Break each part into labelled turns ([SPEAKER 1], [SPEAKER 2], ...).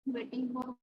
[SPEAKER 1] waiting for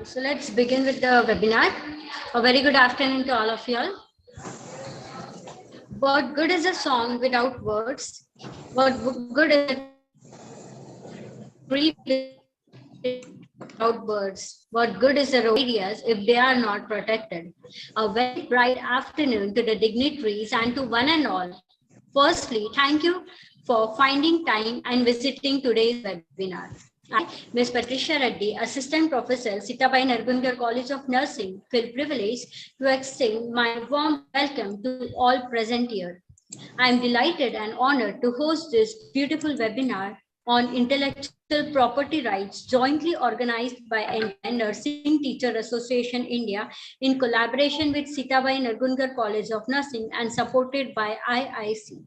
[SPEAKER 1] so let's begin with the webinar. A very good afternoon to all of you all. What good is a song without words? What good is a tree without birds? What good is a ideas if they are not protected? A very bright afternoon to the dignitaries and to one and all. Firstly, thank you for finding time and visiting today's webinar. I, Ms. Patricia Reddy, Assistant Professor, Sitabai Nargungar College of Nursing, feel privileged to extend my warm welcome to all present here. I am delighted and honored to host this beautiful webinar on intellectual property rights, jointly organized by NTI, Nursing Teacher Association India, in collaboration with Sitabai Nargungar College of Nursing and supported by IIC.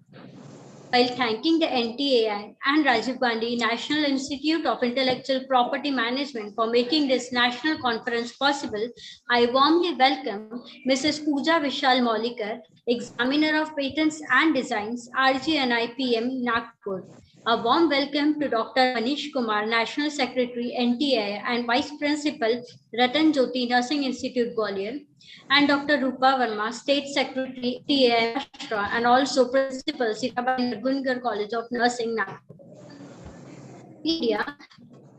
[SPEAKER 1] While thanking the NTAI and Rajiv Gandhi National Institute of Intellectual Property Management for making this national conference possible, I warmly welcome Mrs. Pooja Vishal Molikar, Examiner of Patents and Designs, RGNIPM, Nagpur. A warm welcome to Dr. Manish Kumar, National Secretary, NTAI, and Vice Principal, Ratan Jyoti Nursing Institute, Gwalior, and Dr. Rupa Verma, State Secretary, NTAI, Maharashtra, and also Principal, Sitabai Nargungar College of Nursing, Nagpur. India,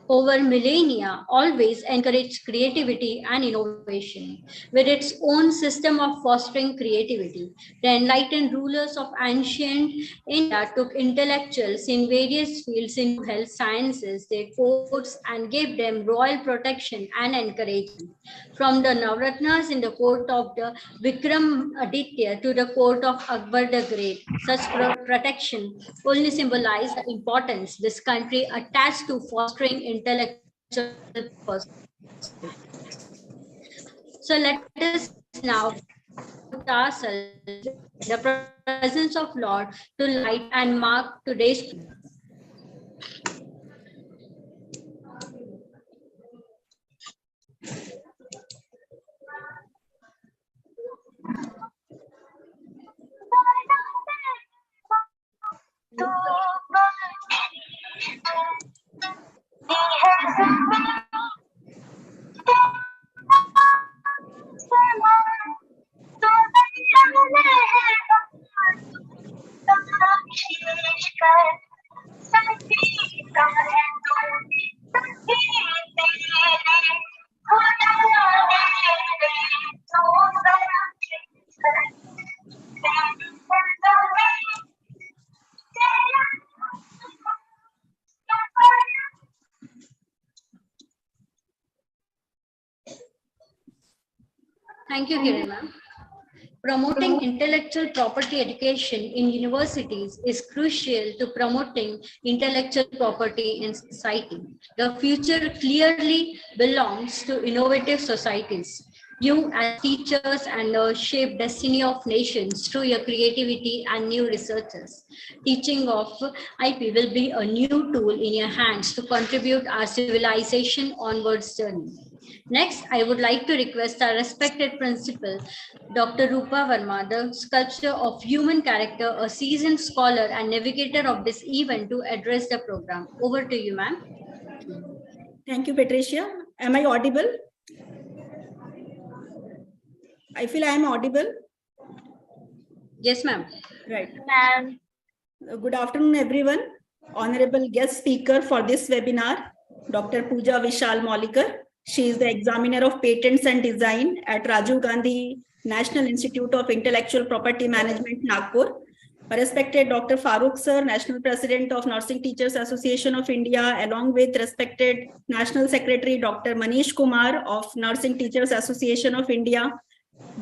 [SPEAKER 1] over millennia, always encouraged creativity and innovation. With its own system of fostering creativity, the enlightened rulers of ancient India took intellectuals in various fields into health sciences, their courts, and gave them royal protection and encouragement. From the Navratnas in the court of the Vikramaditya to the court of Akbar the Great, such protection only symbolize the importance this country attached to fostering intellectual pursuits. So let us now put ourselves in the presence of Lord to light and mark today's. Thank you, Kiran ma'am. Promoting intellectual property education in universities is crucial to promoting intellectual property in society. The future clearly belongs to innovative societies. You as teachers and shape destiny of nations through your creativity and new researchers. Teaching of IP will be a new tool in your hands to contribute our civilization onwards journey. Next, I would like to request our respected principal, Dr. Rupa Verma, the sculpture of human character, a seasoned scholar and navigator of this event, to address the program. Over to you, ma'am.
[SPEAKER 2] Thank you, Patricia. Am I audible? I feel I am audible.
[SPEAKER 1] Yes, ma'am.
[SPEAKER 2] Right. Ma'am. Good afternoon, everyone. Honorable guest speaker for this webinar, Dr. Pooja Vishal Molikar. She is the examiner of patents and design at Rajiv Gandhi National Institute of Intellectual Property Management, Nagpur. Respected Dr. Farooq sir, National President of Nursing Teachers Association of India, along with respected National Secretary Dr. Manish Kumar of Nursing Teachers Association of India,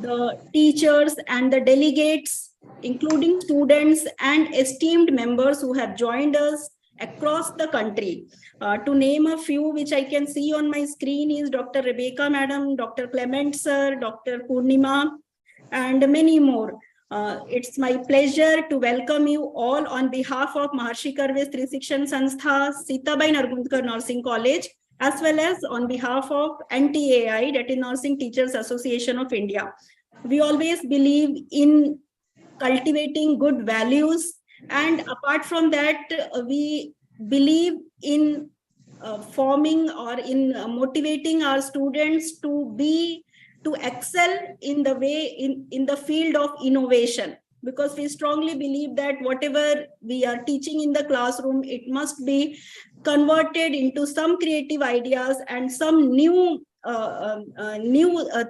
[SPEAKER 2] the teachers and the delegates, including students and esteemed members who have joined us across the country. To name a few which I can see on my screen is Dr. Rebecca Madam, Dr. Clement Sir, Dr. Purnima, and many more. It's my pleasure to welcome you all on behalf of Maharshi Karve Stri Shikshan Sanstha, Sitabai Nargungar Nursing College, as well as on behalf of NTAI, that is Nursing Teachers Association of India. We always believe in cultivating good values, and apart from that, we believe in forming or in motivating our students to excel in the way in the field of innovation, because we strongly believe that whatever we are teaching in the classroom, it must be converted into some creative ideas and some new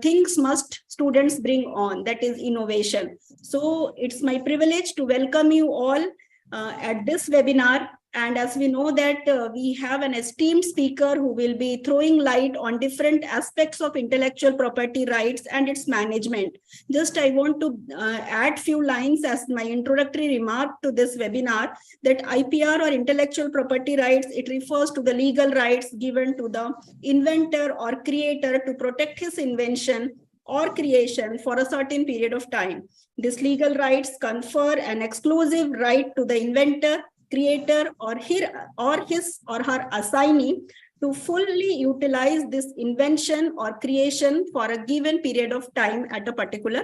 [SPEAKER 2] things must students bring on, that is innovation. So it's my privilege to welcome you all at this webinar And as we know that we have an esteemed speaker who will be throwing light on different aspects of intellectual property rights and its management. Just I want to add few lines as my introductory remark to this webinar, that IPR or intellectual property rights, it refers to the legal rights given to the inventor or creator to protect his invention or creation for a certain period of time. These legal rights confer an exclusive right to the inventor, creator, or his or her assignee to fully utilize this invention or creation for a given period of time at a particular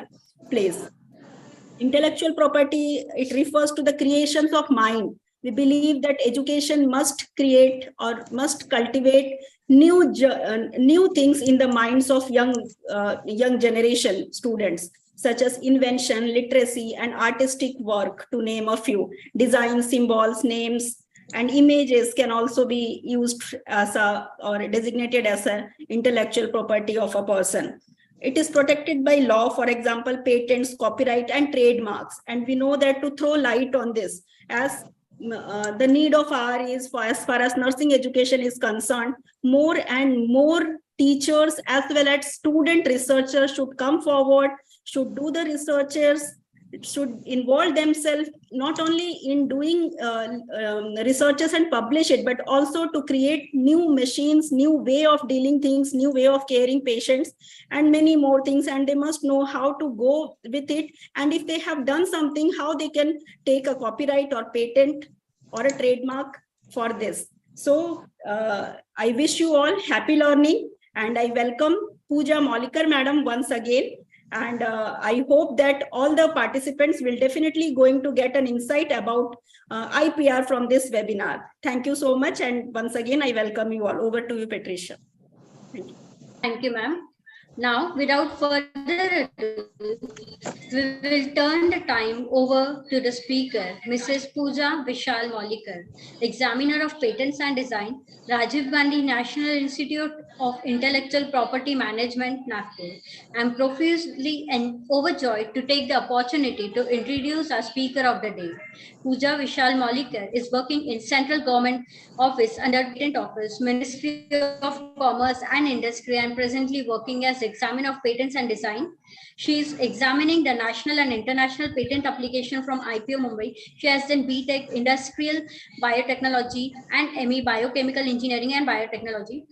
[SPEAKER 2] place. Intellectual property, it refers to the creations of mind. We believe that education must create or must cultivate new things in the minds of young generation students, such as invention, literacy, and artistic work, to name a few. Design, symbols, names, and images can also be used as or designated as an intellectual property of a person. It is protected by law, for example, patents, copyright, and trademarks. And we know that to throw light on this, as the need of hour is, for as far as nursing education is concerned, more and more teachers as well as student researchers should come forward, should do the researchers, should involve themselves not only in doing researches and publish it, but also to create new machines, new way of dealing things, new way of caring patients, and many more things. And they must know how to go with it. And if they have done something, how they can take a copyright or patent or a trademark for this. So I wish you all happy learning, and I welcome Pooja Molikar madam once again. And I hope that all the participants will definitely going to get an insight about IPR from this webinar. Thank you so much. And once again, I welcome you all. Over to you, Patricia.
[SPEAKER 1] Thank you. Thank you, ma'am. Now, without further ado, we will turn the time over to the speaker, Mrs. Pooja Vishal Molikar, Examiner of Patents and Design, Rajiv Gandhi National Institute of Intellectual Property Management, Nagpur. I am profusely and overjoyed to take the opportunity to introduce our speaker of the day. Pooja Vishal Molikar is working in Central Government Office under Patent Office, Ministry of Commerce and Industry, and presently working as Examiner of Patents and Design. She is examining the national and international patent application from IPO Mumbai. She has done BTech Industrial Biotechnology and ME Biochemical Engineering and Biotechnology.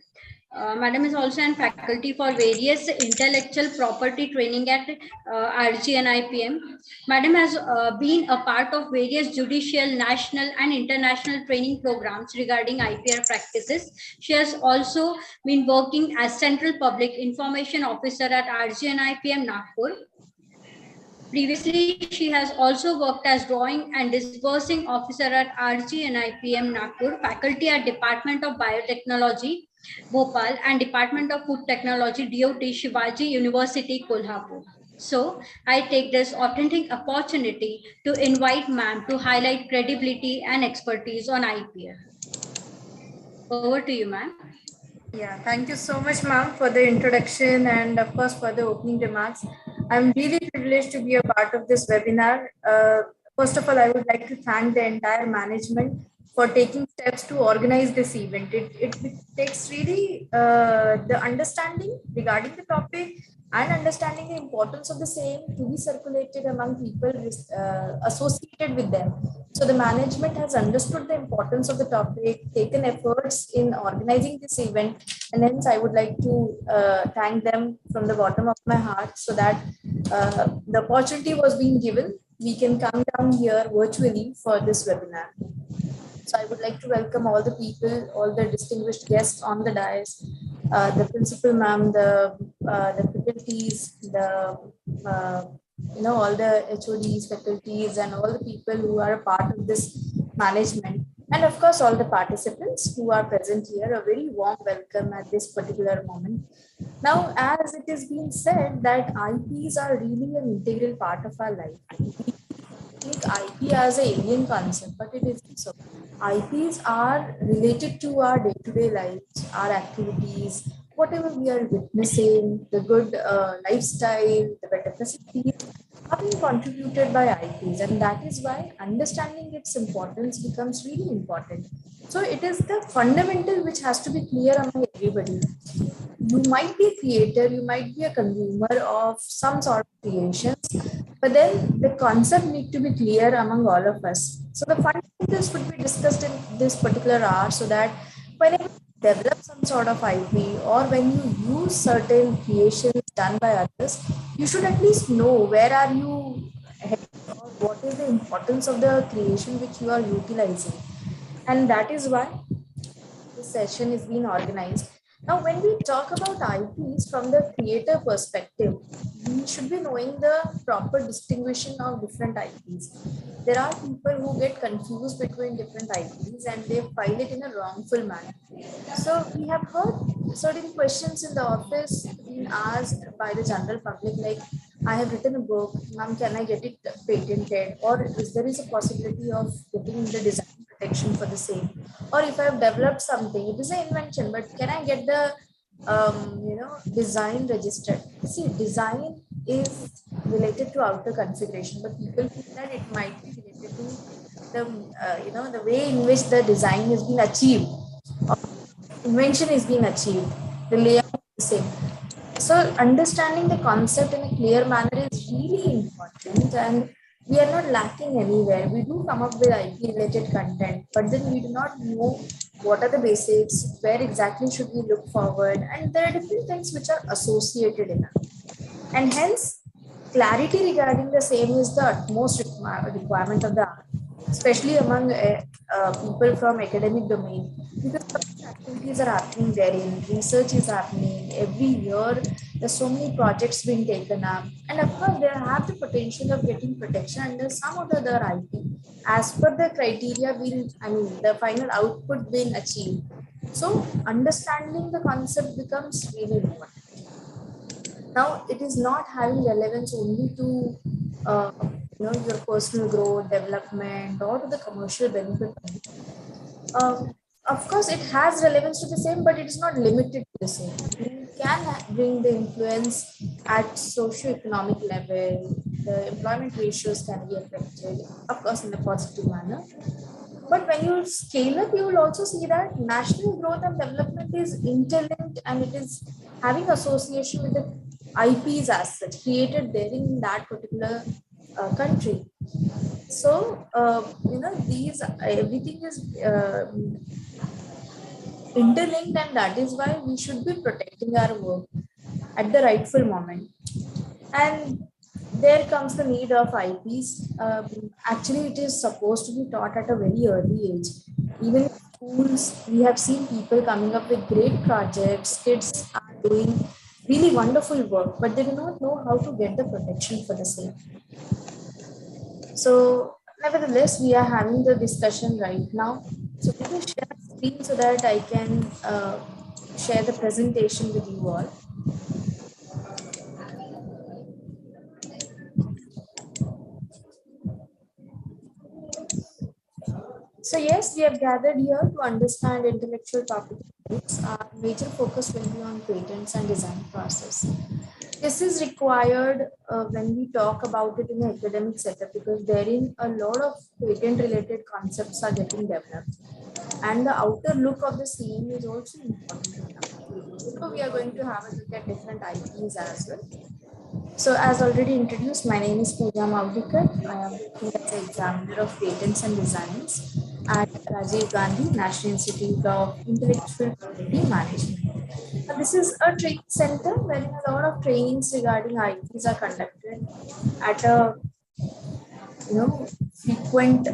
[SPEAKER 1] Madam is also an faculty for various intellectual property training at RG and IPM. Madam has been a part of various judicial, national and international training programs regarding IPR practices. She has also been working as Central Public Information Officer at RG and IPM Nagpur. Previously, she has also worked as Drawing and Disbursing Officer at RG and IPM Nagpur, faculty at Department of Biotechnology, Bhopal, and Department of Food Technology, DOT, Shivaji University, Kolhapur. So I take this authentic opportunity to invite ma'am to highlight credibility and expertise on IPR. Over to you, ma'am.
[SPEAKER 3] Yeah, thank you so much, ma'am, for the introduction and of course for the opening remarks. I'm really privileged to be a part of this webinar. First of all, I would like to thank the entire management for taking steps to organize this event. It takes really the understanding regarding the topic and understanding the importance of the same to be circulated among people associated with them. So the management has understood the importance of the topic, taken efforts in organizing this event, and hence I would like to thank them from the bottom of my heart, so that the opportunity was being given. We can come down here virtually for this webinar. So I would like to welcome all the people, all the distinguished guests on the dais, the principal ma'am, the faculties, all the HODs, faculties, and all the people who are a part of this management, and of course all the participants who are present here. A very warm welcome at this particular moment. Now, as it is being said that IPs are really an integral part of our life. We take IP as an alien concept, but it isn't so. IPs are related to our day-to-day lives, our activities, whatever we are witnessing, the good lifestyle, the better facilities, are being contributed by IPs, and that is why understanding its importance becomes really important. So it is the fundamental which has to be clear among everybody. You might be a creator, you might be a consumer of some sort of creations, but then the concept need to be clear among all of us. So the fundamentals would be discussed in this particular hour, so that whenever you develop some sort of IP or when you use certain creations done by others, you should at least know where are you heading or what is the importance of the creation which you are utilizing. And that is why this session is being organized. Now, when we talk about IPs from the creator perspective, we should be knowing the proper distinguishing of different IPs. There are people who get confused between different IPs and they file it in a wrongful manner. So we have heard certain questions in the office being asked by the general public, like, I have written a book, ma'am, can I get it patented? Or is there is a possibility of getting the design protection for the same? Or if I have developed something, it is an invention, but can I get the design registered? See, design is related to outer configuration, but people think that it might be related to the way in which the design is being achieved, or invention is being achieved. The layout is the same. So understanding the concept in a clear manner is really important, and we are not lacking anywhere. We do come up with IP related content, but then we do not know what are the basics, where exactly should we look forward, and there are different things which are associated in it. And hence, clarity regarding the same is the utmost requirement of the art, especially among people from academic domain, because activities are happening therein, research is happening every year. There's so many projects being taken up, and of course, they have the potential of getting protection under some of the other IP as per the criteria being, the final output being achieved. So, understanding the concept becomes really important. Now, it is not having relevance only to your personal growth, development, or to the commercial benefit. Of course, it has relevance to the same, but it is not limited to the same. You can bring the influence at socio-economic level. The employment ratios can be affected, of course, in a positive manner. But when you scale up, you will also see that national growth and development is interlinked, and it is having association with the IPs as such created there in that particular country. So these everything is interlinked, and that is why we should be protecting our work at the rightful moment. And there comes the need of IPs. Actually, it is supposed to be taught at a very early age. Even in schools, we have seen people coming up with great projects. Kids are doing really wonderful work, but they do not know how to get the protection for the same. So, nevertheless, we are having the discussion right now. So, let me share the screen so that I can share the presentation with you all. So yes, we have gathered here to understand intellectual property rights. Our major focus will be on patents and design process. This is required when we talk about it in an academic setup, because therein a lot of patent related concepts are getting developed, and the outer look of the same is also important. So we are going to have a look at different IPs as well. So as already introduced, my name is Pooja Mavdikar. I am working as an examiner of patents and designs at Rajiv Gandhi National Institute of Intellectual Property Management. Now, this is a training center where a lot of trainings regarding IPs are conducted at a frequent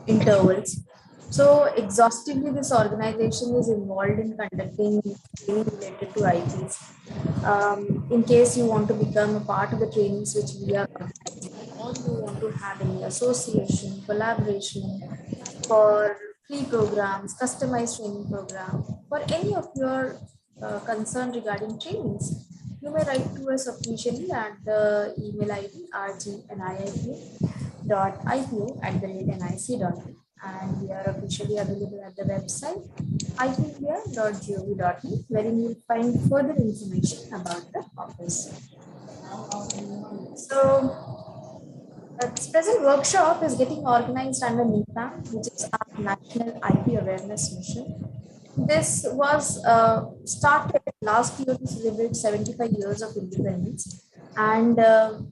[SPEAKER 3] intervals. So exhaustively, this organization is involved in conducting training related to IPs. In case you want to become a part of the trainings which we are organizing, or you want to have any association, collaboration for free programs, customized training program, for any of your concern regarding trainings, you may write to us officially at the email ID rgniiq.ipo@nic.in, and we are officially available at the website ipr.gov.in, wherein you will find further information about the office. So, this present workshop is getting organized under NEPAM, which is our National IP Awareness Mission. This was started last year to celebrate 75 years of independence. And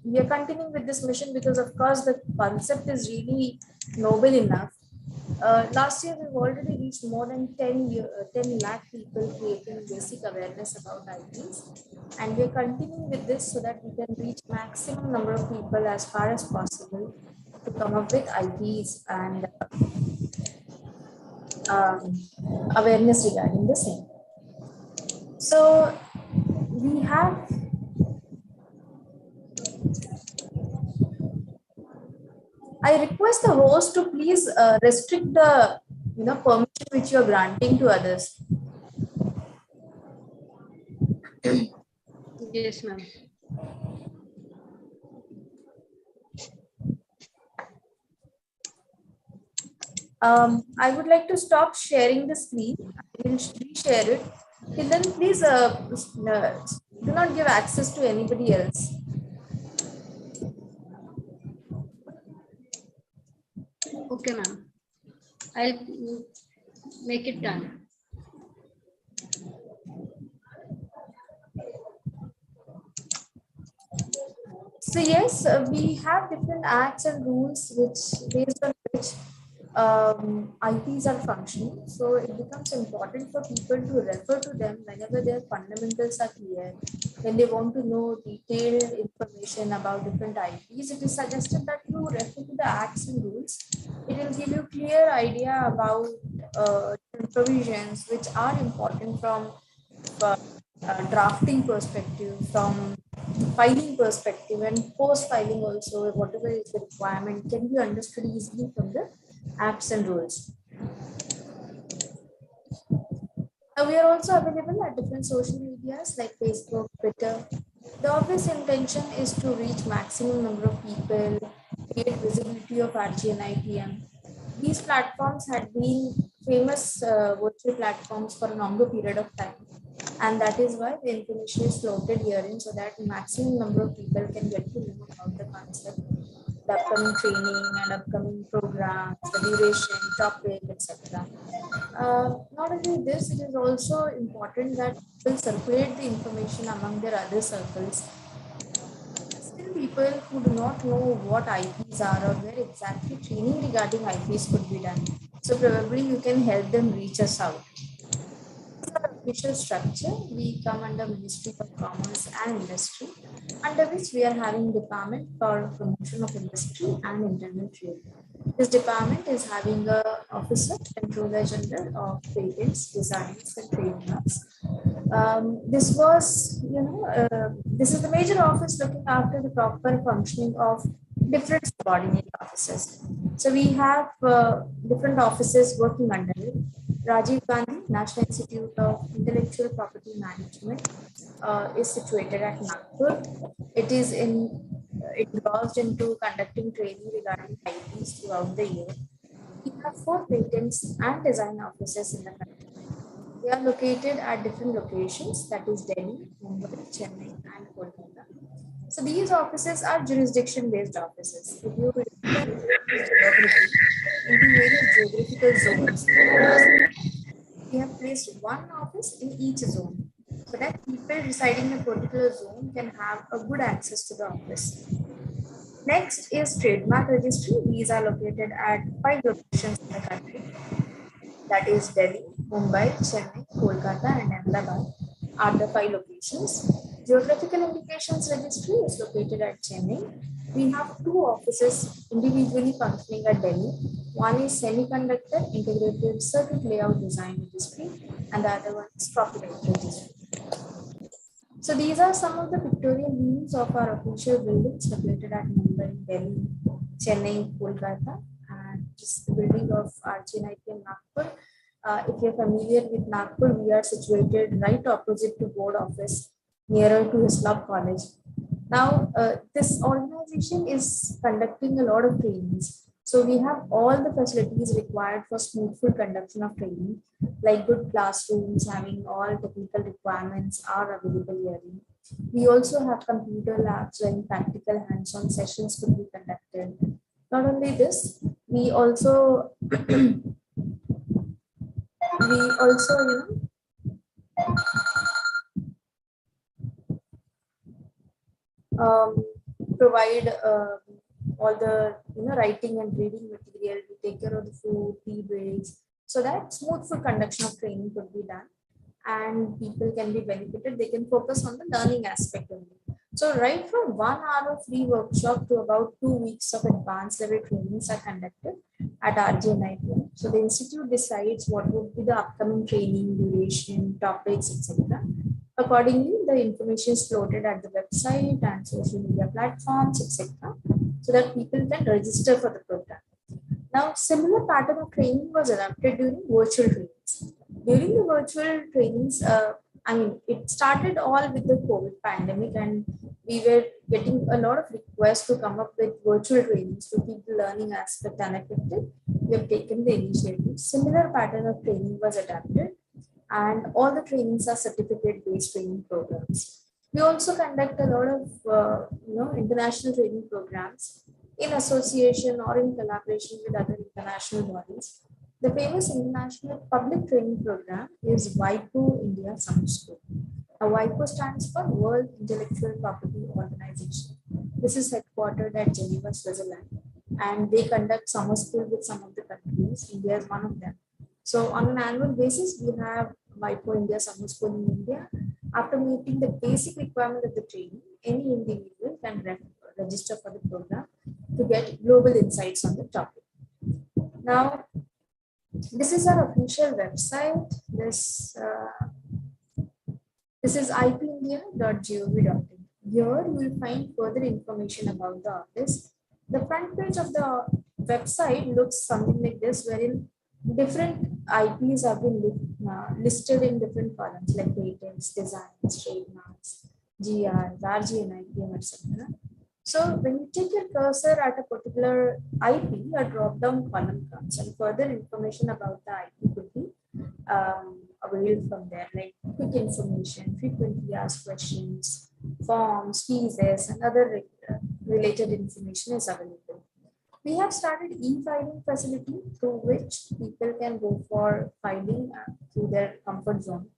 [SPEAKER 3] we are continuing with this mission because, of course, the concept is really noble enough. Last year, we've already reached more than 10 lakh people creating basic awareness about IPs. And we're continuing with this so that we can reach maximum number of people as far as possible to come up with IPs and awareness regarding the same. So we have I request the host to please restrict the permission which you are granting to others.
[SPEAKER 1] Yes, ma'am.
[SPEAKER 3] I would like to stop sharing the screen. I will reshare it. Till then, please do not give access to anybody else.
[SPEAKER 1] Okay, ma'am. I'll make it done.
[SPEAKER 3] So yes, we have different acts and rules which based on which IPs are functioning. So it becomes important for people to refer to them whenever their fundamentals are clear. When they want to know detailed information about different IPs, it is suggested that you refer to the acts and rules. It will give you clear idea about provisions which are important from drafting perspective, from filing perspective, and post filing also, whatever is the requirement can be understood easily from the acts and rules. We are also available at different social medias like Facebook, Twitter. The obvious intention is to reach maximum number of people, create visibility of RG and IPM. These platforms had been famous virtual platforms for a longer period of time. And that is why the information is floated herein so that maximum number of people can get to know about the concept, the upcoming training and upcoming programs, the duration, topic, etc. Not only this, it is also important that people circulate the information among their other circles. Still, people who do not know what IPs are or where exactly training regarding IPs could be done. So probably you can help them reach us out. Official structure, we come under Ministry of Commerce and Industry, under which we are having department for promotion of industry and internal trade. This department is having a officer, controller general of patents, designs, and trademarks. This was, this is the major office looking after the proper functioning of different subordinate offices. So we have different offices working under it. Rajiv Gandhi National Institute of Intellectual Property Management is situated at Nagpur. It is engrossed into conducting training regarding IPs throughout the year. We have 4 patents and design offices in the country. They are located at different locations, that is Delhi, Mumbai, Chennai, and Kolkata. So these offices are jurisdiction-based offices. If you geography into various geographical zones, we have placed one office in each zone so that people residing in a particular zone can have a good access to the office. Next is trademark registry. These are located at 5 locations in the country. That is Delhi, Mumbai, Chennai, Kolkata, and Ahmedabad are the 5 locations. Geographical Indications Registry is located at Chennai. We have 2 offices individually functioning at Delhi. One is Semiconductor Integrated Circuit Layout Design Registry, and the other one is Copyright Registry. So these are some of the pictorial views of our official buildings located at Mumbai, Delhi, Chennai, Kolkata, and this is the building of RGNIT in Nagpur. If you're familiar with Nagpur, we are situated right opposite to board office, nearer to Hislop College. Now, this organization is conducting a lot of trainings. So we have all the facilities required for smoothful conduction of training, like good classrooms, having all technical requirements are available here. We also have computer labs where practical hands-on sessions could be conducted. Not only this, we also um, provide all the writing and reading material. We take care of the food, tea breaks, so that smoothful conduction of training could be done, and people can be benefited. They can focus on the learning aspect only. So right from 1 hour of free workshop to about 2 weeks of advanced level trainings are conducted at RJ and IPR. So the institute decides what would be the upcoming training, duration, topics, etc. Accordingly, the information is floated at the website and social media platforms, etc., so that people can register for the program. Now, similar pattern of training was adopted during virtual trainings. During the virtual trainings, it started all with the COVID pandemic, and we were getting a lot of requests to come up with virtual trainings to keep the learning aspect unaffected. We have taken the initiative. Similar pattern of training was adapted, and all the trainings are certificate-based training programs. We also conduct a lot of international training programs in association or in collaboration with other international bodies. The famous international public training program is WIPO India Summer School. Now, WIPO stands for World Intellectual Property Organization. This is headquartered at Geneva, Switzerland, and they conduct summer school with some of the countries. India is one of them. So on an annual basis, we have WIPO India Summer School in India. After meeting the basic requirement of the training, any individual can register for the program to get global insights on the topic. Now, this is our official website. This is ipindia.gov.in. Here you will find further information about the office. The front page of the website looks something like this, wherein different IPs have been listed in different columns like patents, designs, trademarks, GRs, RG and IPM, etc. So when you take your cursor at a particular IP, a drop-down column comes, and further information about the IP could be available from there, like quick information, frequently asked questions, forms, fees, and other related information is available. We have started e-filing facility through which people can go for filing through their comfort zone.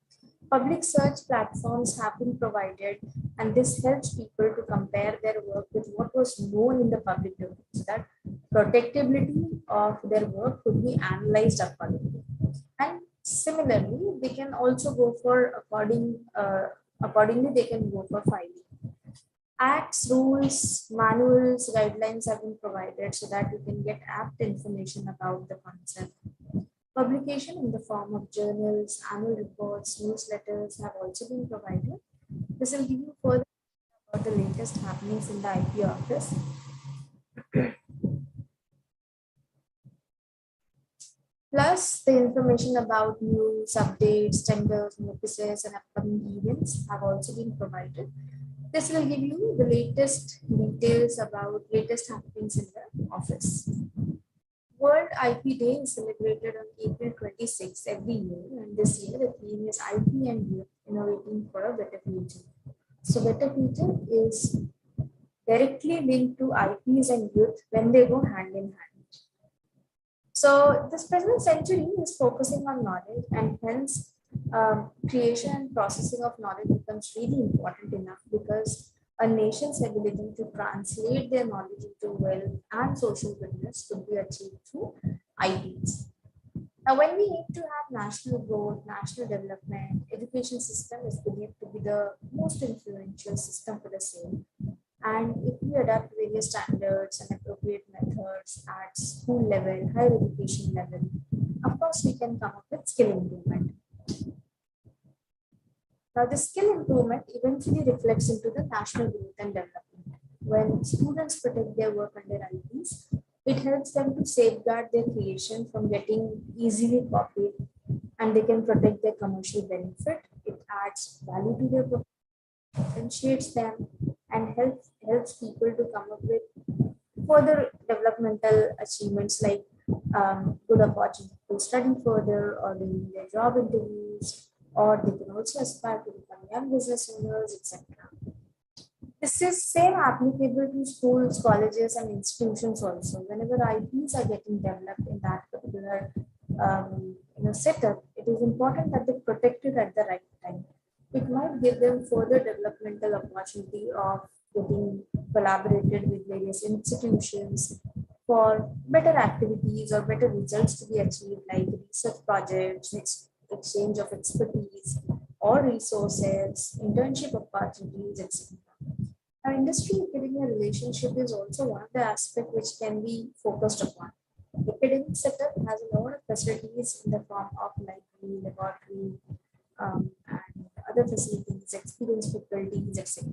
[SPEAKER 3] Public search platforms have been provided, and this helps people to compare their work with what was known in the public domain, so that protectability of their work could be analyzed accordingly. And similarly, they can also go for accordingly they can go for filing. Acts, rules, manuals, guidelines have been provided so that you can get apt information about the concept. Publication in the form of journals, annual reports, newsletters have also been provided. This will give you further about the latest happenings in the IP office. Plus, the information about news, updates, tenders, notices, and upcoming events have also been provided. This will give you the latest details about latest happenings in the office. World IP Day is celebrated on April 26 every year, and this year the theme is IP and Youth, Innovating for a Better Future. So better future is directly linked to IPs and youth when they go hand in hand. So this present century is focusing on knowledge, and hence creation and processing of knowledge becomes really important enough, because a nation's ability to translate their knowledge into wealth and social goodness could be achieved through IPs. Now, when we aim to have national growth, national development, education system is believed to be the most influential system for the same. And if we adapt various standards and appropriate methods at school level, higher education level, of course, we can come up with skill improvement. Now, the skill improvement eventually reflects into the national growth and development. When students protect their work under IPs, it helps them to safeguard their creation from getting easily copied, and they can protect their commercial benefit. It adds value to their profession, differentiates them, and helps people to come up with further developmental achievements like good opportunity to study further or doing their job interviews, or they can also aspire to become young business owners, etc. This is same applicable to schools, colleges, and institutions also. Whenever IPs are getting developed in that particular setup, it is important that they protect it at the right time. It might give them further developmental opportunity of getting collaborated with various institutions for better activities or better results to be achieved, like research projects, exchange of expertise or resources, internship opportunities, etc. Our industry academia relationship is also one of the aspects which can be focused upon. The academic setup has a lot of facilities in the form of library, laboratory, and other facilities, experienced faculties, etc.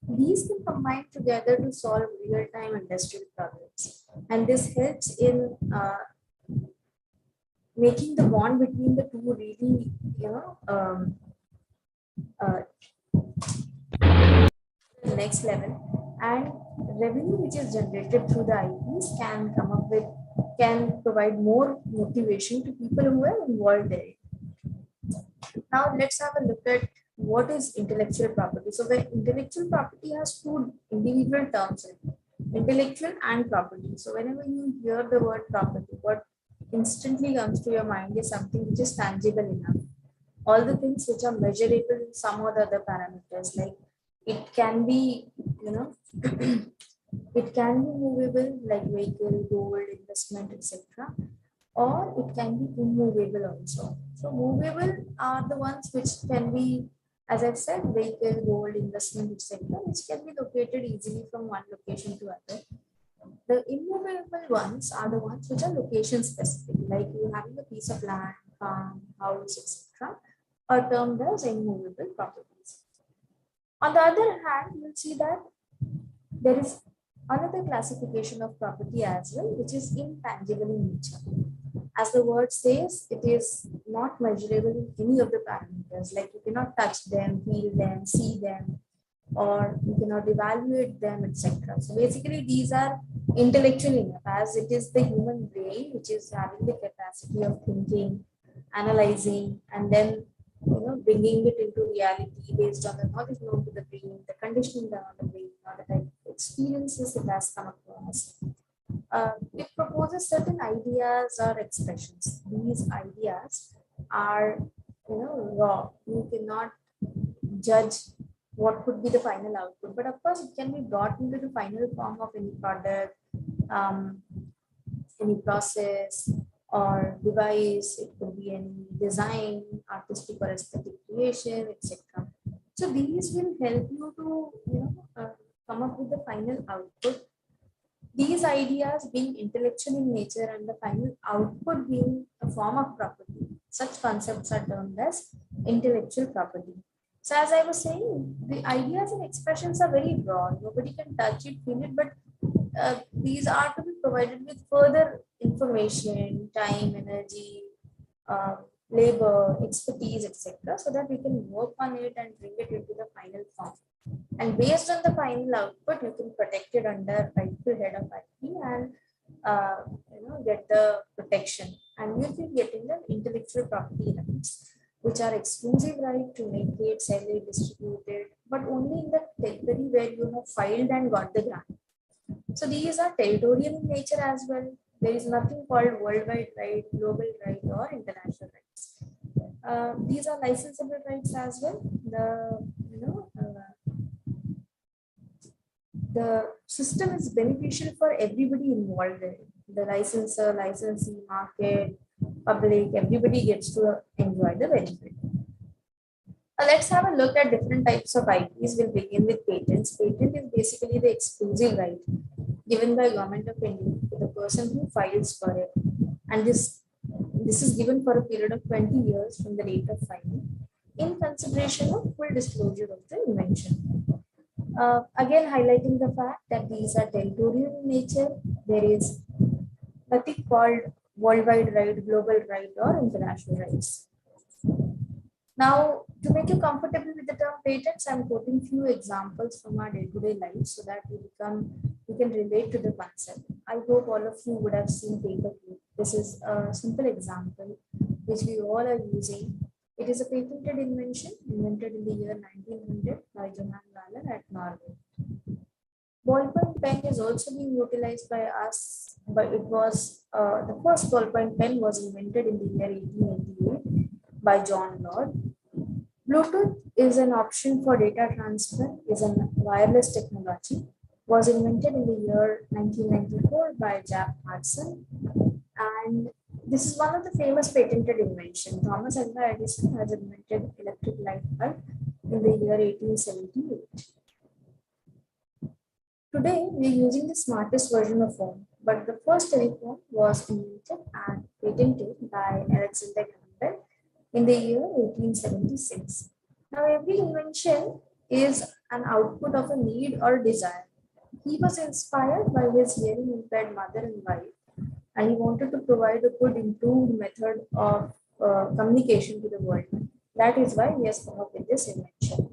[SPEAKER 3] These can combine together to solve real-time industrial problems, and this helps in making the bond between the two really, uh, next level. And revenue which is generated through the IPs can provide more motivation to people who are involved there. Now let's have a look at what is intellectual property. So the intellectual property has two individual terms in it, intellectual and property. So whenever you hear the word property, what instantly comes to your mind is something which is tangible enough. All the things which are measurable in some or the other parameters, like it can be, it can be movable like vehicle, gold, investment, etc. Or it can be immovable also. So movable are the ones which can be, as I've said, vehicle, gold, investment, etc., which can be located easily from one location to other. The immovable ones are the ones which are location specific, like you having a piece of land, farm, house, etc., are termed as immovable properties. On the other hand, you'll see that there is another classification of property as well, which is intangible in nature. As the word says, it is not measurable in any of the parameters, like you cannot touch them, feel them, see them, or you cannot evaluate them, etc. So basically, these are intellectual enough, as it is the human brain which is having the capacity of thinking, analyzing, and then bringing it into reality based on the knowledge known to the brain, the conditioning done on the brain, or the type of experiences it has come across. It proposes certain ideas or expressions. These ideas are, raw. You cannot judge what could be the final output, but of course, it can be brought into the final form of any product, any process or device. It could be any design, artistic or aesthetic creation, etc. So these will help you to come up with the final output. These ideas being intellectual in nature and the final output being a form of property, such concepts are termed as intellectual property. So as I was saying, the ideas and expressions are very broad. Nobody can touch it, feel it, but these are to be provided with further information, time, energy, labor, expertise, etc., so that we can work on it and bring it into the final form. And based on the final output, you can protect it under rightful head of IP and get the protection. And you'll be getting the intellectual property rights, which are exclusive right to make it, sell it, distribute it, but only in the territory where you have filed and got the grant. So these are territorial in nature as well. There is nothing called worldwide right, global right, or international rights. These are licensable rights as well. The system is beneficial for everybody involved in it. The licensor, licensee, market, public, everybody gets to enjoy the benefit. Let's have a look at different types of IPs. We'll begin with patents. Patent is basically the exclusive right given by Government of India to the person who files for it. And this is given for a period of 20 years from the date of filing in consideration of full disclosure of the invention. Again, highlighting the fact that these are territorial in nature. There is nothing called worldwide right, global right, or international rights. Now, to make you comfortable with the term patents, I'm quoting few examples from our day-to-day life so that we become you can relate to the concept. I hope all of you would have seen paperclip. This is a simple example which we all are using. It is a patented invention invented in the year 1900 by Johann Waller at Norway. Ballpoint pen is also being utilized by us, but it was the first ballpoint pen was invented in the year 1888 by John Lord. Bluetooth is an option for data transfer, is a wireless technology, was invented in the year 1994 by Jack Hudson. And this is one of the famous patented inventions. Thomas Alva Edison has invented electric light bulb in the year 1878. Today, we are using the smartest version of phone, but the first telephone was invented and patented by Alexander Graham Bell in the year 1876. Now, every invention is an output of a need or desire. He was inspired by his hearing impaired mother and wife, and he wanted to provide a good, improved method of communication to the world. That is why he has come up with this invention.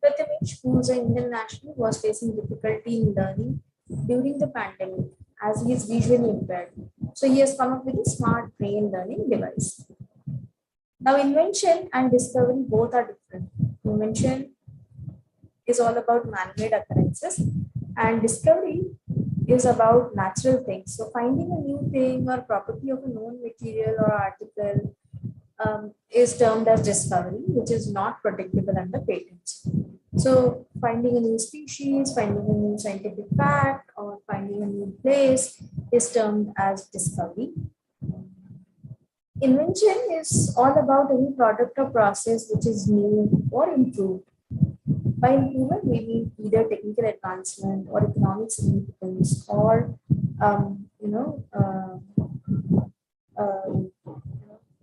[SPEAKER 3] Prathamesh, who is an Indian national, was facing difficulty in learning during the pandemic as he is visually impaired. So he has come up with a smart brain learning device. Now, invention and discovery both are different. Invention is all about man-made occurrences, and discovery is about natural things. So, finding a new thing or property of a known material or article is termed as discovery, which is not protectable under patents. So, finding a new species, finding a new scientific fact, or finding a new place is termed as discovery. Invention is all about any product or process which is new or improved. By improvement, we mean either technical advancement or economic significance, or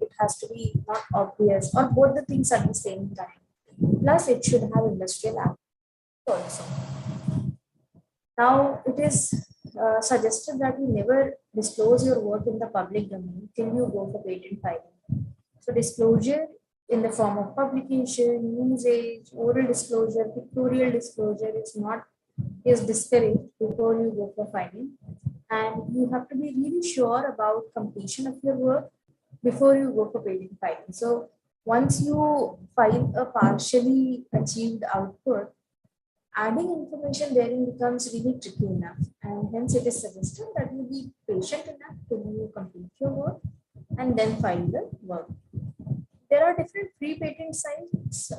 [SPEAKER 3] it has to be not obvious, or both the things at the same time. Plus, it should have industrial application also. Now, it is suggested that you never disclose your work in the public domain till you go for patent filing. So, disclosure in the form of publication, usage, oral disclosure, pictorial disclosure is discouraged before you go for filing. And you have to be really sure about completion of your work before you go for patent filing. So once you file a partially achieved output, adding information therein becomes really tricky enough. And hence it is suggested that you be patient enough till you complete your work and then file the work. There are different free patent sites,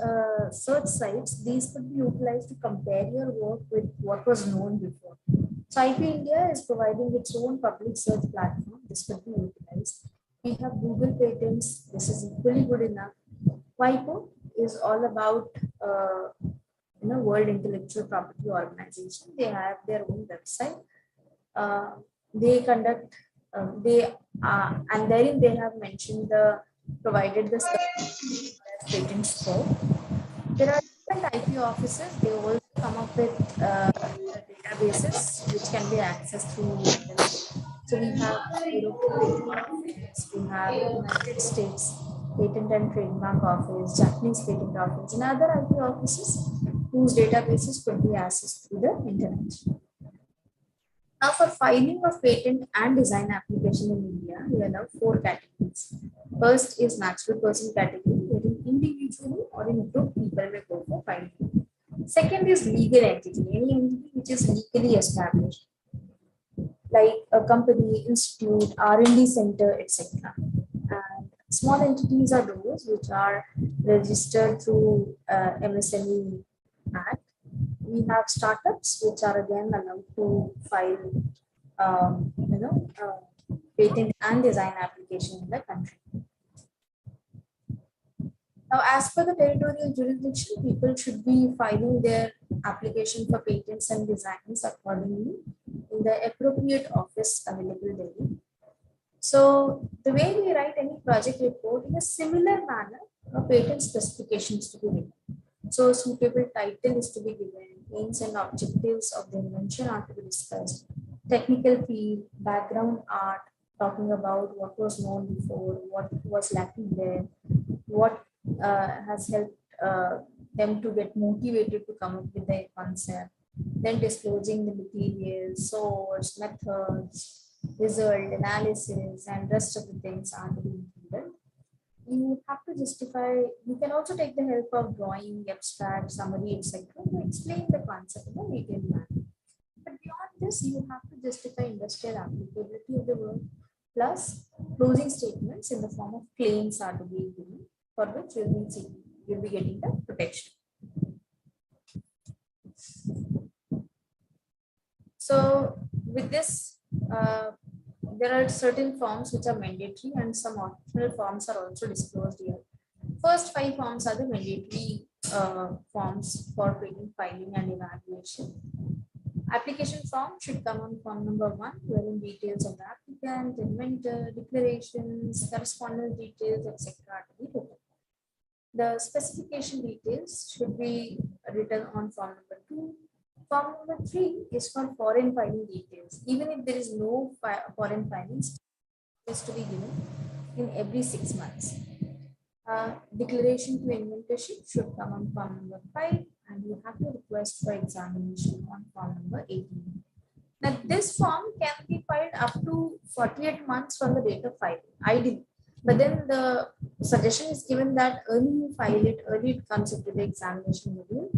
[SPEAKER 3] search sites. These could be utilized to compare your work with what was known before. So IP India is providing its own public search platform. This could be utilized. We have Google Patents. This is equally good enough. WIPO is all about World Intellectual Property Organization. They have their own website. They conduct and therein they have mentioned provided the patent scope. There are different IP offices. They also come up with databases which can be accessed through internet. So we have European Patent Office, we have United States Patent and Trademark Office, Japanese Patent Office, and other IP offices whose databases could be accessed through the internet. Now, for filing of patent and design application in India, we allow 4 categories. First is natural person category, wherein individually or in group people may go for filing. Second is legal entity, any entity which is legally established, like a company, institute, R&D center, etc. And small entities are those which are registered through MSME Act. We have startups which are again allowed to file, patent and design application in the country. Now, as per the territorial jurisdiction, people should be filing their application for patents and designs accordingly in the appropriate office available daily. So, the way we write any project report, in a similar manner, a patent specifications to be written. So, a suitable title is to be given, aims and objectives of the invention are to be discussed, technical field, background art, talking about what was known before, what was lacking there, what has helped them to get motivated to come up with their concept, then disclosing the materials, source, methods, result, analysis, and rest of the things are to be included. You have to justify, you can also take the help of drawing, abstract, summary, etc. to explain the concept in a detailed manner. But beyond this, you have to justify industrial applicability of the work, plus closing statements in the form of claims are to be given, for which you'll be getting the protection. So with this, there are certain forms which are mandatory and some optional forms are also disclosed here. First 5 forms are the mandatory forms for patent filing and evaluation. Application form should come on form number 1, wherein details of the applicant, inventor, declarations, correspondence details, etc. to be written. The specification details should be written on form number 2. Form number 3 is for foreign filing details. Even if there is no foreign filings, is to be given in every 6 months. Declaration to inventorship should come on form number 5, and you have to request for examination on form number 18. Now, this form can be filed up to 48 months from the date of filing, ideally. But then the suggestion is given that early you file it, early it comes into the examination module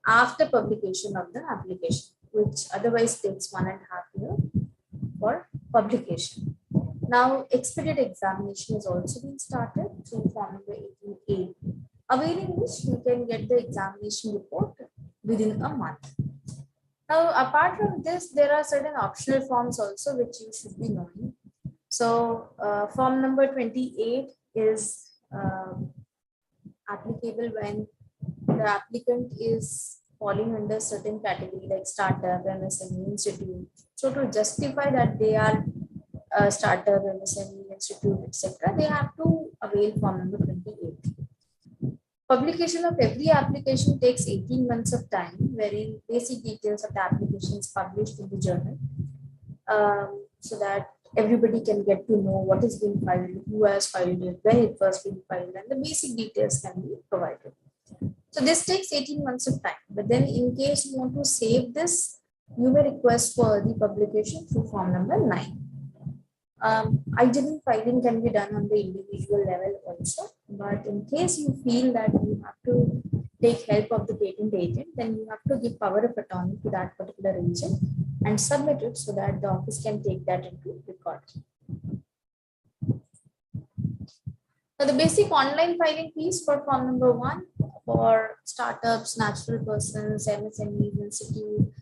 [SPEAKER 3] after publication of the application, which otherwise takes 1.5 years for publication. Now, expedited examination is also being started through form number 18A, availing which you can get the examination report within a month. Now, apart from this, there are certain optional forms also which you should be knowing. So, form number 28 is applicable when the applicant is falling under certain category like startup, MSME, institute. So, to justify that they are a startup, MSME, institute, etc., they have to avail form number 28. Publication of every application takes 18 months of time, wherein basic details of the application is published in the journal, so that everybody can get to know what is being filed, who has filed it, when it was being filed, and the basic details can be provided. So this takes 18 months of time. But then in case you want to save this, you may request for the publication through form number 9. Ideally, filing can be done on the individual level also, but in case you feel that you have to take help of the patent agent, then you have to give power of attorney to that particular agent and submit it so that the office can take that into record. Now, the basic online filing fees for form number 1 for startups, natural persons, MSMEs, institute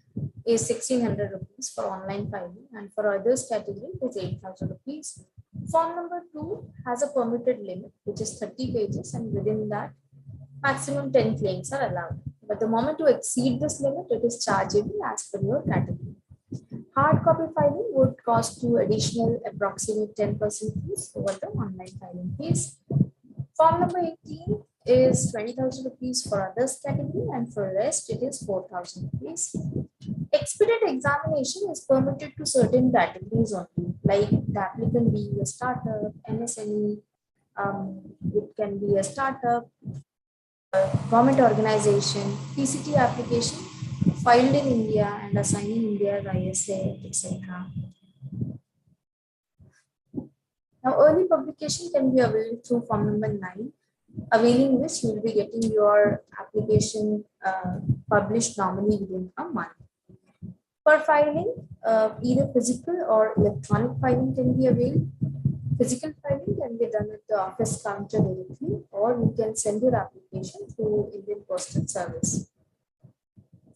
[SPEAKER 3] is 1,600 rupees for online filing, and for others category it is 8,000 rupees. Form number 2 has a permitted limit, which is 30 pages, and within that, maximum 10 claims are allowed. But the moment you exceed this limit, it is chargeable as per your category. Hard copy filing would cost you additional approximate 10% fees over the online filing fees. Form number 18 is 20,000 rupees for others category, and for rest it is 4,000 rupees. Expedited examination is permitted to certain categories only, like the applicant being a startup, MSME, it can be a startup, government organization, PCT application filed in India and assigned in India's ISA, etc. Now, early publication can be availed through form number 9, availing which you will be getting your application published normally within a month. For filing, either physical or electronic filing can be availed. Physical filing can be done at the office counter directly, or you can send your application through Indian Postal Service.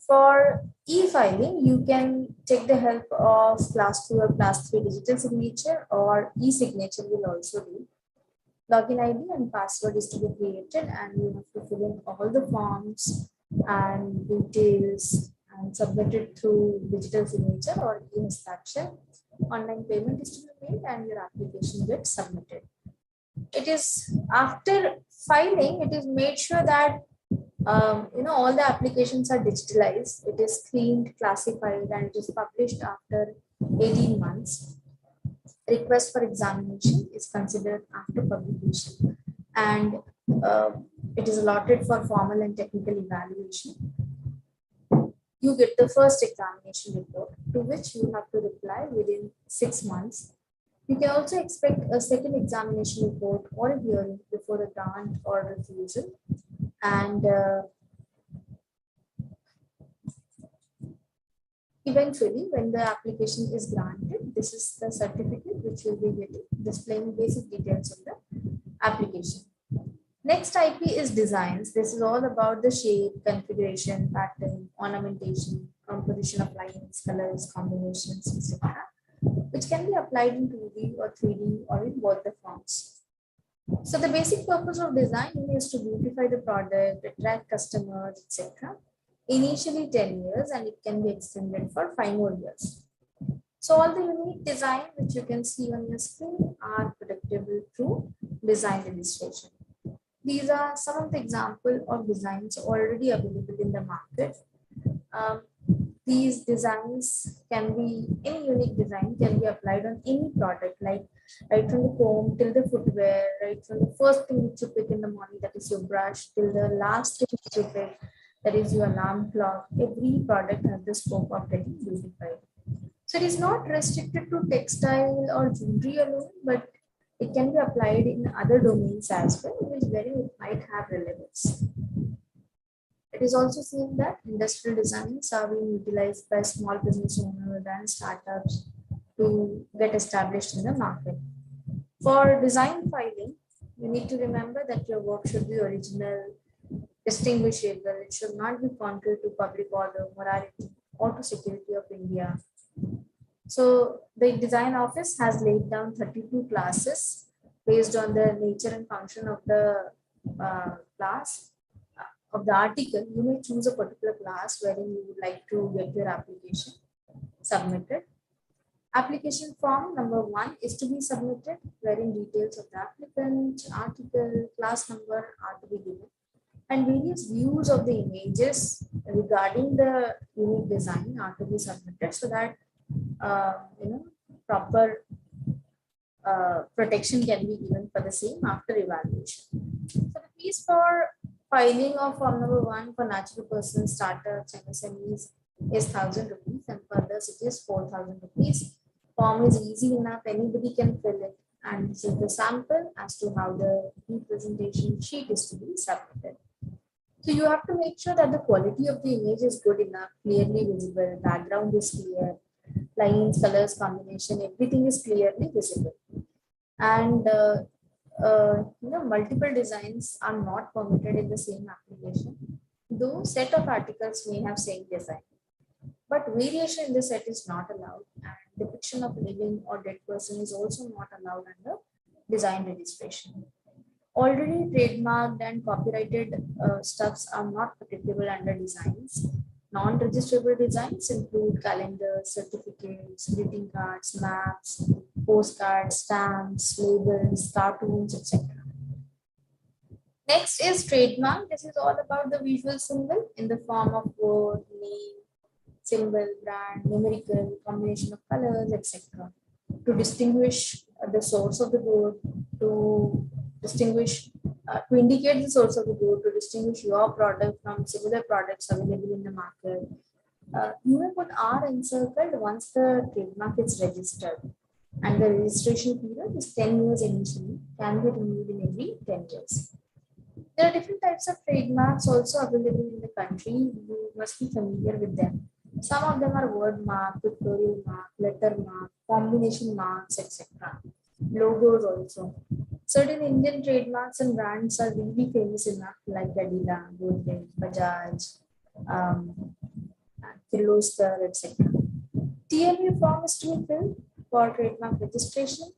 [SPEAKER 3] For e-filing, you can take the help of class 2 or class 3 digital signature, or e-signature will also do. Login ID and password is to be created, and you have to fill in all the forms and details and submit it through digital signature or e-inspection. Online payment is to be made and your application gets submitted. It is after filing, it is made sure that all the applications are digitalized. It is screened, classified, and it is published after 18 months. Request for examination is considered after publication, and it is allotted for formal and technical evaluation. you get the first examination report to which you have to reply within 6 months. You can also expect a second examination report or a hearing before a grant or refusal. And eventually, when the application is granted, this is the certificate which will be getting, displaying basic details of the application. Next IP is designs. This is all about the shape, configuration, pattern, ornamentation, composition of lines, colors, combinations, etc., which can be applied in 2D or 3D or in both the forms. So the basic purpose of design is to beautify the product, attract customers, etc. Initially 10 years, and it can be extended for 5 more years. So all the unique design which you can see on your screen are protectable through design registration. These are some of the examples of designs already available in the market. These designs can be, any unique design can be applied on any product, like right from the comb till the footwear, right from the first thing which you pick in the morning, that is your brush, till the last thing which you pick, that is your alarm clock. Every product has the scope of getting beautified. So it is not restricted to textile or jewelry alone, but it can be applied in other domains as well, which wherein it might have relevance. It is also seen that industrial designs are being utilized by small business owners and startups to get established in the market. For design filing, you need to remember that your work should be original, distinguishable. It should not be contrary to public order, morality, or to security of India. So the design office has laid down 32 classes based on the nature and function of the class of the article. You may choose a particular class wherein you would like to get your application submitted. Application form number 1 is to be submitted, wherein details of the applicant, article, class number are to be given, and various views of the images regarding the unique design are to be submitted, so that proper protection can be given for the same after evaluation. So the fees for filing of form number 1 for natural persons, startups, MSMEs is 1,000 rupees, and for others it is 4,000 rupees. Form is easy enough, anybody can fill it, and this is the sample as to how the presentation sheet is to be submitted. So you have to make sure that the quality of the image is good enough, clearly visible, background is clear, lines, colors, combination, everything is clearly visible. And multiple designs are not permitted in the same application, though set of articles may have same design. But variation in the set is not allowed, and depiction of living or dead person is also not allowed under design registration. Already trademarked and copyrighted stuffs are not protectable under designs. Non-registrable designs include calendars, certificates, greeting cards, maps, postcards, stamps, labels, cartoons, etc. Next is trademark. This is all about the visual symbol in the form of word, name, symbol, brand, numerical, combination of colors, etc. To distinguish the source of the good, to distinguish, to indicate the source of the good, to distinguish your product from similar products available in the market. You may put R encircled once the trademark is registered, and the registration period is 10 years initially, can be renewed in every 10 years. There are different types of trademarks also available in the country. You must be familiar with them. Some of them are word mark, pictorial mark, letter mark, combination marks, etc. Logos also. Certain Indian trademarks and brands are really famous enough, like Gadila, Godrej, Bajaj, Kirloskar, etc. TMU form is to be filled for trademark registration.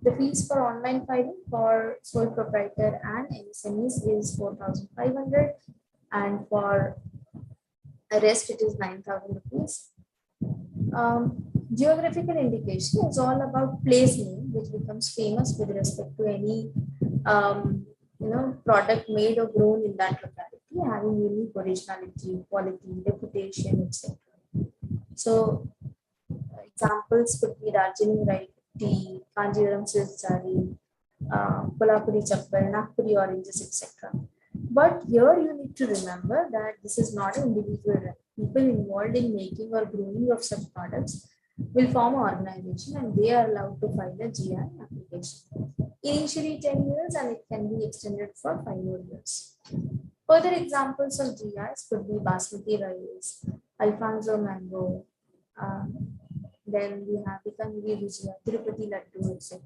[SPEAKER 3] The fees for online filing for sole proprietor and MSMEs is 4,500, and for the rest it is 9,000 rupees. Geographical indication is all about place name, which becomes famous with respect to any product made or grown in that locality, having unique originality, quality, reputation, etc. So examples could be Darjeeling Right Tea, Kanjivaram Silk Saree, Kolhapuri Chappal, Nagpuri Oranges, etc. But here you need to remember that this is not an individual right. people involved in making or growing of such products will form an organization and they are allowed to file a GI application. Initially 10 years and it can be extended for 5 more years. Further examples of GIs could be basmati rice, Alfonso mango, then we have the Kanvi Vijaya, Tirupati Laddu, etc.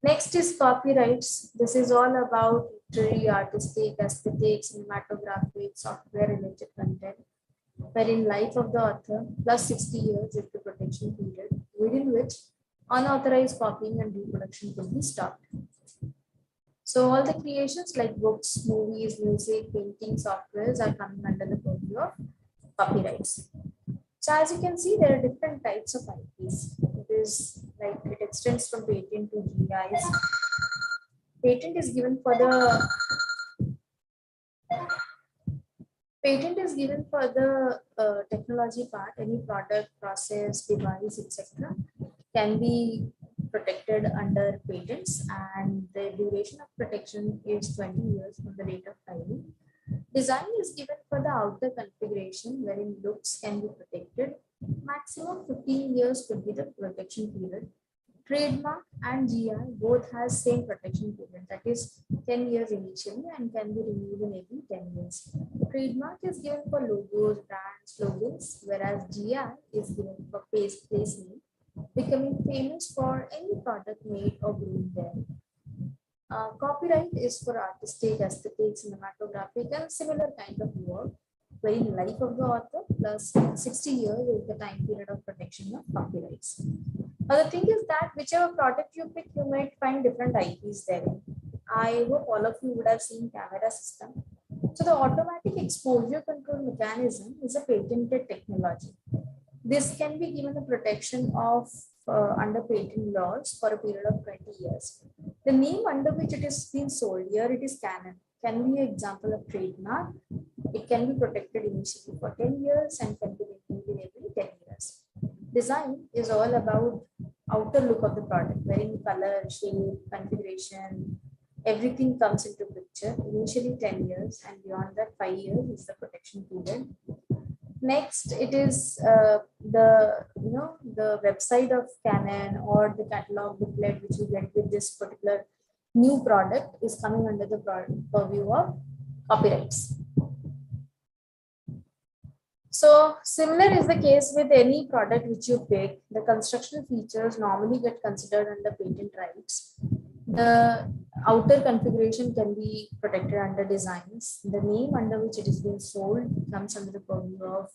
[SPEAKER 3] Next is copyrights. This is all about literary, artistic, aesthetic, cinematographic, software related content, wherein life of the author plus 60 years is the protection period, within which unauthorized copying and reproduction could be stopped. So all the creations like books, movies, music, painting, softwares are coming under the purview of copyrights. So as you can see, there are different types of IPs. It is like it extends from patent to GIs. Patent is given for the technology part. Any product, process, device, etc. can be protected under patents, and the duration of protection is 20 years from the date of filing. Design is given for the outer configuration wherein looks can be protected. Maximum 15 years could be the protection period. Trademark and GI both has same protection period, that is 10 years initially and can be renewed in every 10 years. Trademark is given for logos, brands, slogans, whereas GI is given for place name, becoming famous for any product made or grown there. Copyright is for artistic, aesthetic, cinematographic, and similar kind of work, wherein life of the author plus 60 years is the time period of protection of copyrights. Now, the thing is that whichever product you pick, you might find different IPs there. I hope all of you would have seen camera system. So the automatic exposure control mechanism is a patented technology. This can be given a protection of under patent laws for a period of 20 years. The name under which it is being sold, here it is Canon, can be an example of trademark. It can be protected initially for 10 years and can be renewed in every 10 years. Design is all about outer look of the product, wherein color, shape, configuration, everything comes into picture. Initially 10 years and beyond that 5 years is the protection period. Next, it is the website of Canon or the catalog booklet which you get with this particular new product is coming under the purview of copyrights. So similar is the case with any product which you pick. The construction features normally get considered under patent rights. The outer configuration can be protected under designs. The name under which it is being sold comes under the purview of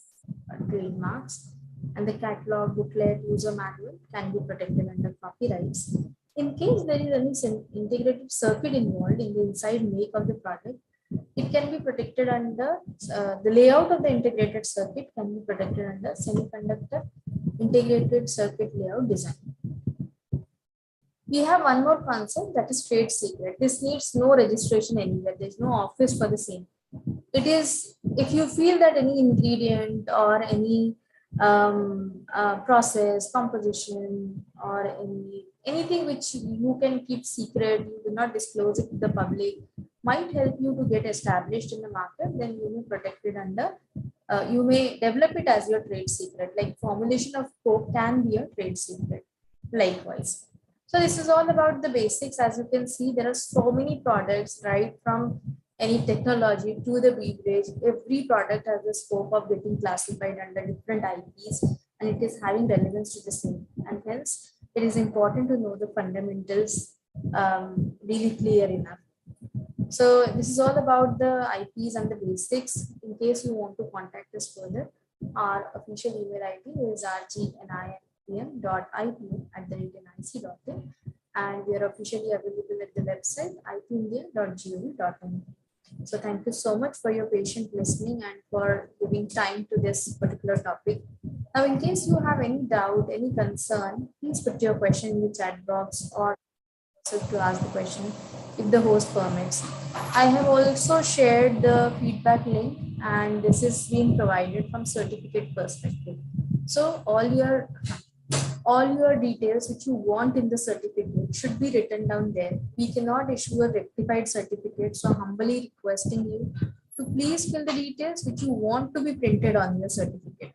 [SPEAKER 3] trademarks, and the catalog, booklet, user manual can be protected under copyrights. In case there is any integrated circuit involved in the inside make of the product, it can be protected under the layout of the integrated circuit can be protected under semiconductor integrated circuit layout design. We have one more concept, that is trade secret. This needs no registration anywhere. There is no office for the same. It is, if you feel that any ingredient or any process, composition, or anything which you can keep secret, you do not disclose it to the public, might help you to get established in the market, then you may protect it under, you may develop it as your trade secret. Like formulation of Coke can be a trade secret, likewise. So this is all about the basics. As you can see, there are so many products, right from any technology to the beverage. Every product has the scope of getting classified under different IPs, and it is having relevance to the same. And hence, it is important to know the fundamentals really clear enough. So this is all about the IPs and the basics. In case you want to contact us further, our official email ID is rgnim.ipm@nic.in, and we are officially available at the website ipindia.gov.in. So thank you so much for your patient listening and for giving time to this particular topic. Now, in case you have any doubt, any concern, please put your question in the chat box or to ask the question if the host permits. I have also shared the feedback link, and this is being provided from certificate perspective. So all your details which you want in the certificate should be written down there. We cannot issue a rectified certificate, so humbly requesting you to please fill the details which you want to be printed on your certificate.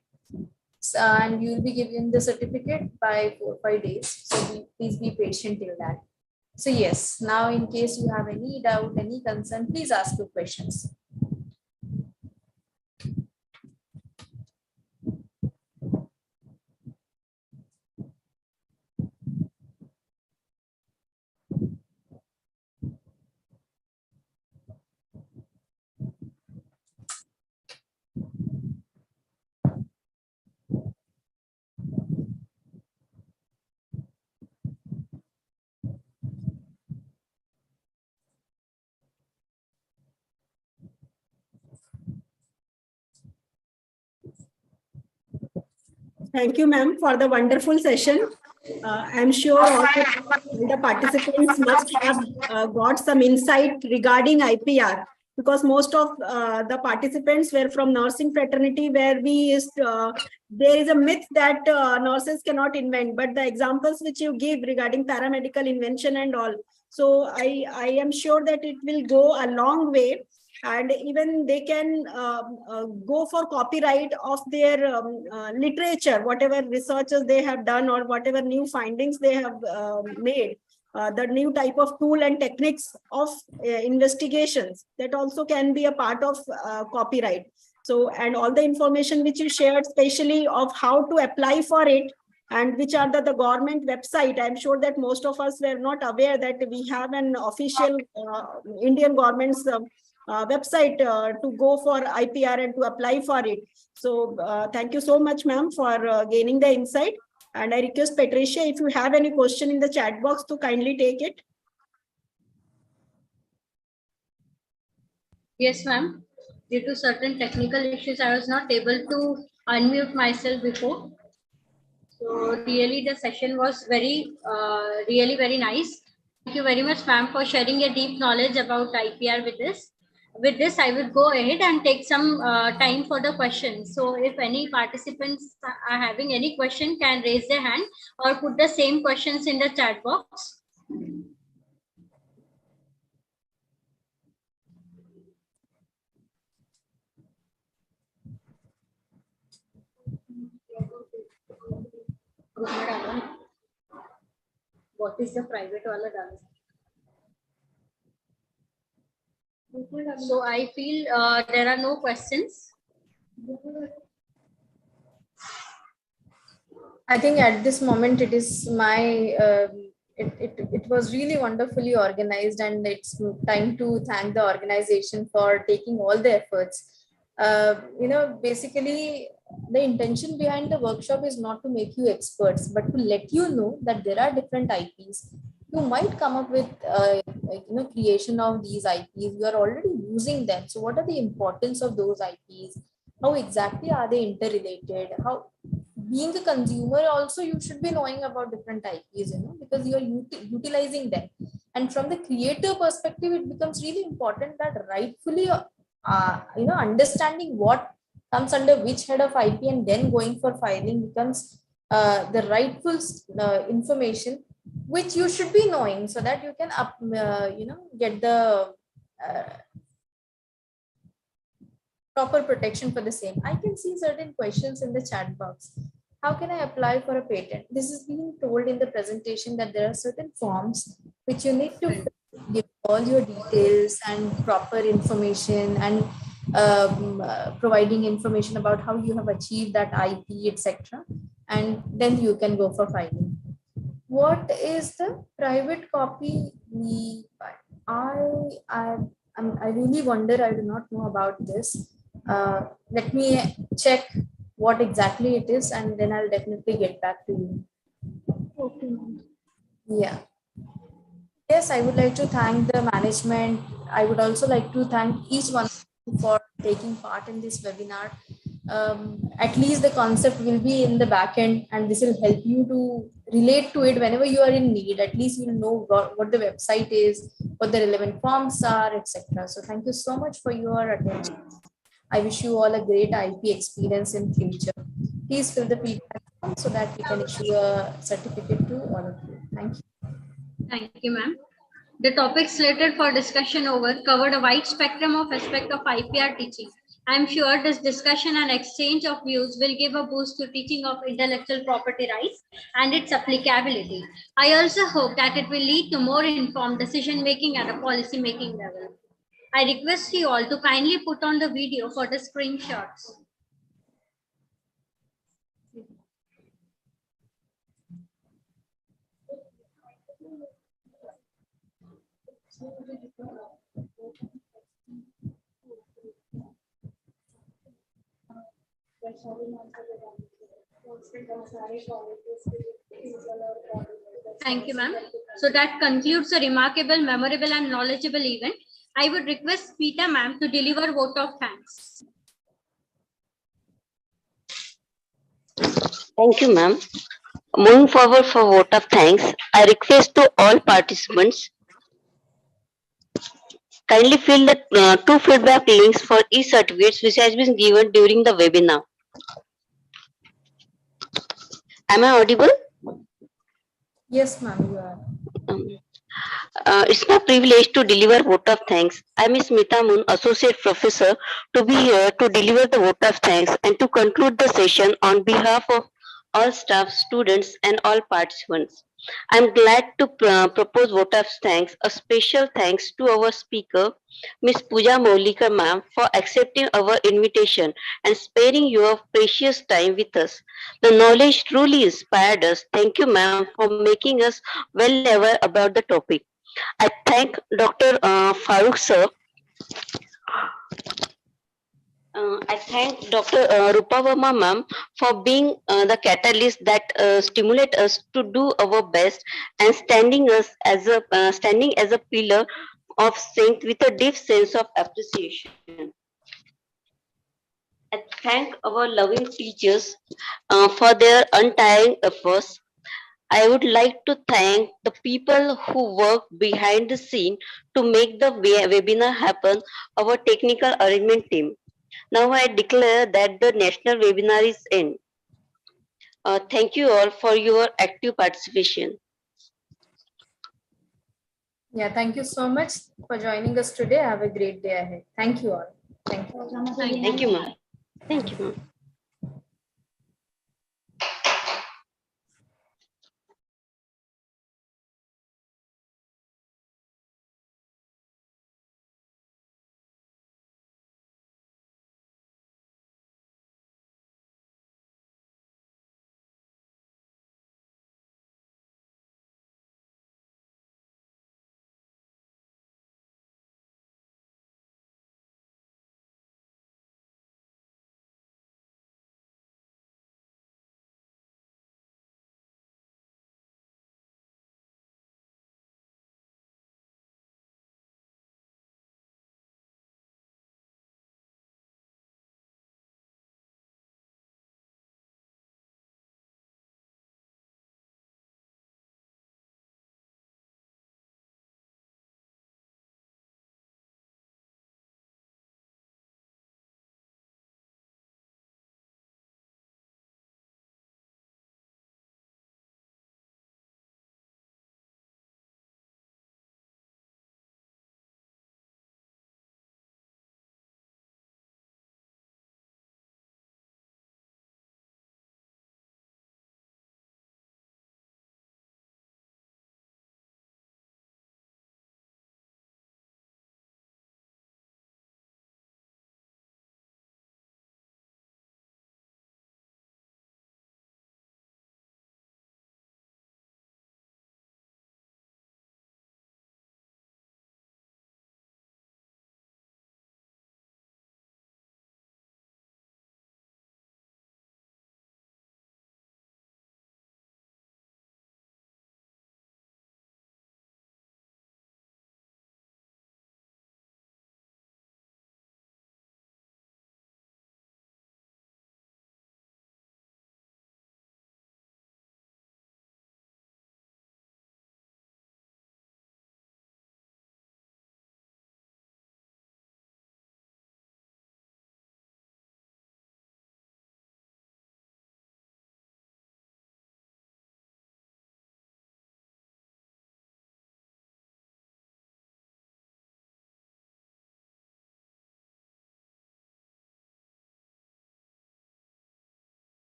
[SPEAKER 3] And you will be given the certificate by 4 or 5 days. So please be patient till that. So yes, now in case you have any doubt, any concern, please ask your questions.
[SPEAKER 2] Thank you, ma'am, for the wonderful session. I'm sure all the participants must have got some insight regarding IPR, because most of the participants were from nursing fraternity, where there is a myth that nurses cannot invent, but the examples which you give regarding paramedical invention and all, so I am sure that it will go a long way, and even they can go for copyright of their literature, whatever researches they have done or whatever new findings they have made, the new type of tool and techniques of investigations, that also can be a part of copyright. So, and all the information which you shared, especially of how to apply for it and which are the government website, I'm sure that most of us were not aware that we have an official Indian government's website to go for IPR and to apply for it. So thank you so much, ma'am, for gaining the insight. And I request Patricia, if you have any question in the chat box, to kindly take it.
[SPEAKER 1] Yes, ma'am. Due to certain technical issues, I was not able to unmute myself before. So really the session was really very nice. Thank you very much, ma'am, for sharing a deep knowledge about IPR with this. With this, I will go ahead and take some time for the questions. So if any participants are having any question, can raise their hand or put the same questions in the chat box. What is the private wala dance? So I feel there are no questions.
[SPEAKER 3] I think at this moment it is my it was really wonderfully organized, and it's time to thank the organization for taking all the efforts. Basically the intention behind the workshop is not to make you experts, but to let you know that there are different IPs. You might come up with creation of these IPs. You are already using them. So what are the importance of those IPs? How exactly are they interrelated? How, being a consumer also, you should be knowing about different IPs, because you are utilizing them. And from the creator perspective, it becomes really important that rightfully understanding what comes under which head of IP and then going for filing becomes the rightful information which you should be knowing, so that you can get the proper protection for the same. I can see certain questions in the chat box. How can I apply for a patent? This is being told in the presentation that there are certain forms which you need to give all your details and proper information, and providing information about how you have achieved that IP, etc. And then you can go for filing. What is the private copy? I really wonder. I do not know about this. Let me check what exactly it is, and then I'll definitely get back to you.
[SPEAKER 2] Okay.
[SPEAKER 3] Yeah. Yes, I would like to thank the management. I would also like to thank each one for taking part in this webinar. At least the concept will be in the back end, and this will help you to relate to it whenever you are in need. At least you'll know what the website is, what the relevant forms are, etc. So thank you so much for your attention. I wish you all a great IP experience in future. Please fill the feedback form so that we can issue a certificate to all of you. Thank you.
[SPEAKER 1] Thank you, ma'am. The topic slated for discussion over covered a wide spectrum of aspects of IPR teaching. I am sure this discussion and exchange of views will give a boost to teaching of intellectual property rights and its applicability. I also hope that it will lead to more informed decision making at a policy making level. I request you all to kindly put on the video for the screenshots. Thank you, ma'am. So that concludes a remarkable, memorable, and knowledgeable event. I would request Peter, ma'am, to deliver vote of thanks.
[SPEAKER 4] Thank you, ma'am. Moving forward for vote of thanks, I request to all participants kindly fill the two feedback links for e-certificates which has been given during the webinar. Am I audible?
[SPEAKER 3] Yes, ma'am, you are.
[SPEAKER 4] Um, it's my privilege to deliver vote of thanks. I am Smita Moon, Associate Professor, to be here to deliver the vote of thanks and to conclude the session on behalf of all staff, students, and all participants. I am glad to propose vote of thanks. A special thanks to our speaker, Ms. Pooja Maulikar ma'am, for accepting our invitation and sparing your precious time with us. The knowledge truly inspired us. Thank you, ma'am, for making us well aware about the topic. I thank Dr. Farooq sir. I thank Dr. Rupa Verma ma'am for being the catalyst that stimulate us to do our best and standing as a pillar of strength with a deep sense of appreciation. I thank our loving teachers for their untiring efforts. I would like to thank the people who work behind the scene to make the webinar happen, our technical arrangement team. Now I declare that the national webinar is end. Thank you all for your active participation.
[SPEAKER 3] Yeah, thank you so much for joining us today. Have a great day ahead. Thank you all. Thank you.
[SPEAKER 4] Thank you, ma'am. Thank you, ma'am.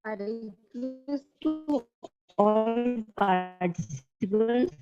[SPEAKER 4] I request to all participants